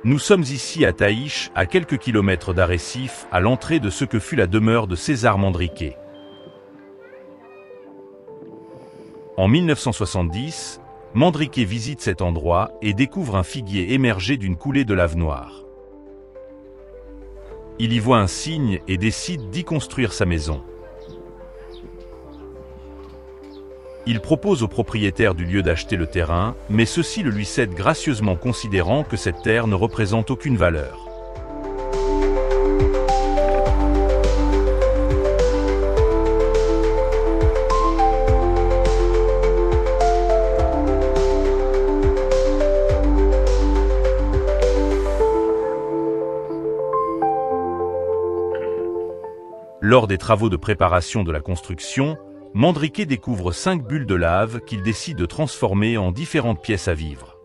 Nous sommes ici à Taïch, à quelques kilomètres d'Arrécif, à l'entrée de ce que fut la demeure de César Mandrake. En 1970, Mandrake visite cet endroit et découvre un figuier émergé d'une coulée de lave noire. Il y voit un signe et décide d'y construire sa maison. Il propose au propriétaire du lieu d'acheter le terrain, mais ceux-ci le lui cèdent gracieusement, considérant que cette terre ne représente aucune valeur. Lors des travaux de préparation de la construction, Mandrake découvre 5 bulles de lave qu'il décide de transformer en différentes pièces à vivre.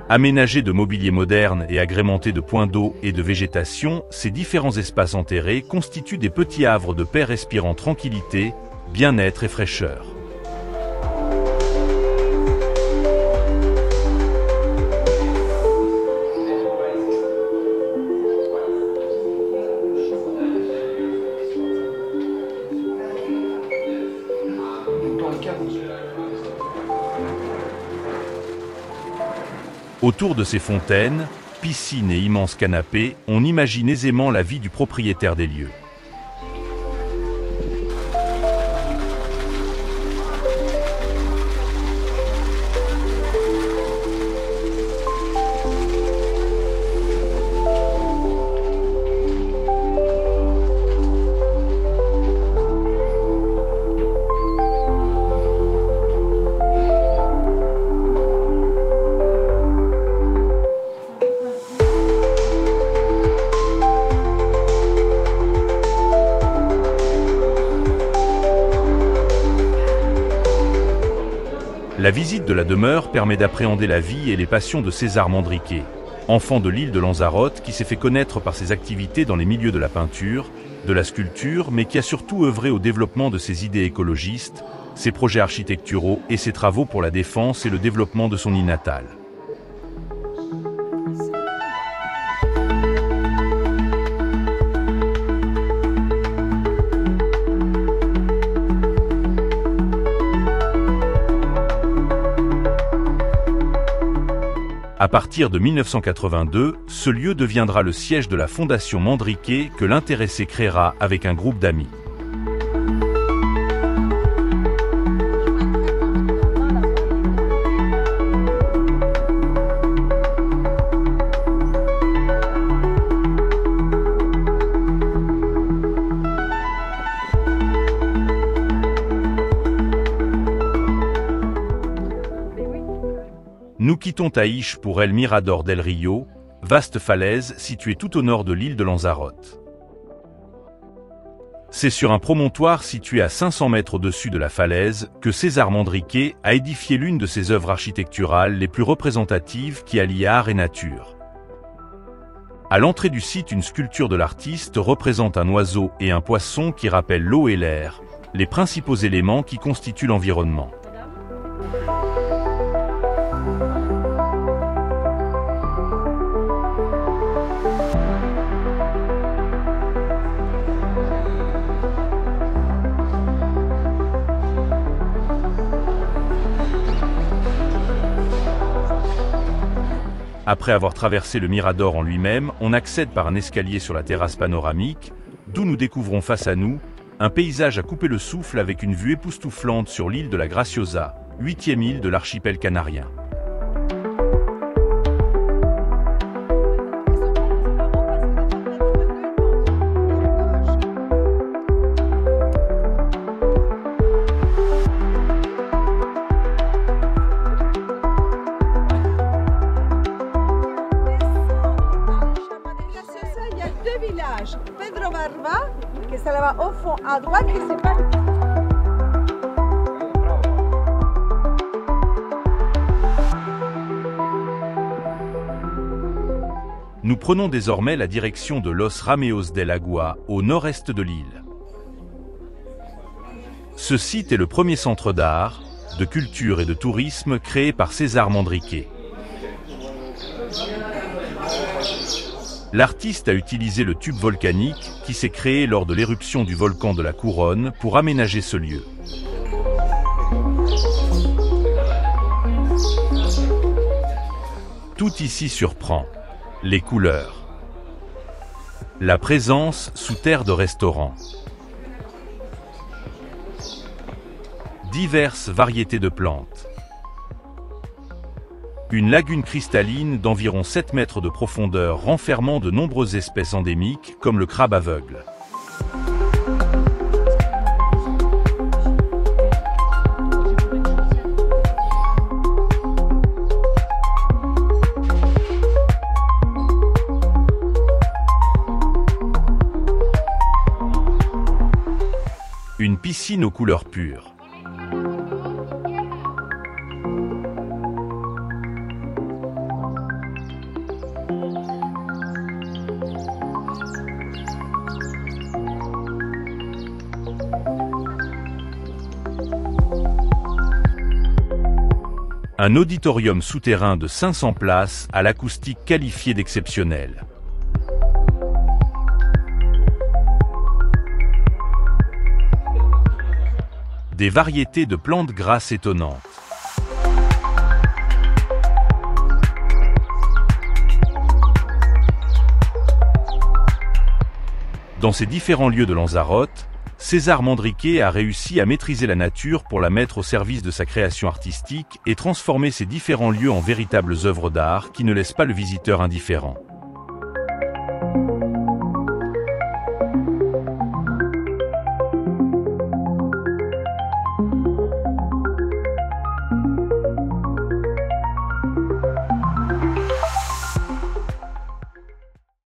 Aménagés de mobilier moderne et agrémentés de points d'eau et de végétation, ces différents espaces enterrés constituent des petits havres de paix respirant tranquillité, bien-être et fraîcheur. Autour de ces fontaines, piscines et immenses canapés, on imagine aisément la vie du propriétaire des lieux. La visite de la demeure permet d'appréhender la vie et les passions de César Mandrake, enfant de l'île de Lanzarote qui s'est fait connaître par ses activités dans les milieux de la peinture, de la sculpture, mais qui a surtout œuvré au développement de ses idées écologistes, ses projets architecturaux et ses travaux pour la défense et le développement de son île natale. À partir de 1982, ce lieu deviendra le siège de la Fondation Mandrake que l'intéressé créera avec un groupe d'amis. Nous quittons Taïch pour El Mirador del Rio, vaste falaise située tout au nord de l'île de Lanzarote. C'est sur un promontoire situé à 500 mètres au-dessus de la falaise que César Mandrake a édifié l'une de ses œuvres architecturales les plus représentatives qui allie art et nature. À l'entrée du site, une sculpture de l'artiste représente un oiseau et un poisson qui rappellent l'eau et l'air, les principaux éléments qui constituent l'environnement. Après avoir traversé le Mirador en lui-même, on accède par un escalier sur la terrasse panoramique, d'où nous découvrons face à nous un paysage à couper le souffle avec une vue époustouflante sur l'île de la Graciosa, 8e île de l'archipel canarien. Pedro Barba, que está là-bas au fond à droite, et c'est pas... Nous prenons désormais la direction de Los Rameos del Agua, au nord-est de l'île. Ce site est le premier centre d'art, de culture et de tourisme créé par César Manrique. L'artiste a utilisé le tube volcanique qui s'est créé lors de l'éruption du volcan de la Couronne pour aménager ce lieu. Tout ici surprend. Les couleurs. La présence sous terre de restaurants. Diverses variétés de plantes. Une lagune cristalline d'environ 7 mètres de profondeur renfermant de nombreuses espèces endémiques comme le crabe aveugle. Une piscine aux couleurs pures. Un auditorium souterrain de 500 places à l'acoustique qualifiée d'exceptionnelle. Des variétés de plantes grasses étonnantes. Dans ces différents lieux de Lanzarote, César Manrique a réussi à maîtriser la nature pour la mettre au service de sa création artistique et transformer ces différents lieux en véritables œuvres d'art qui ne laissent pas le visiteur indifférent.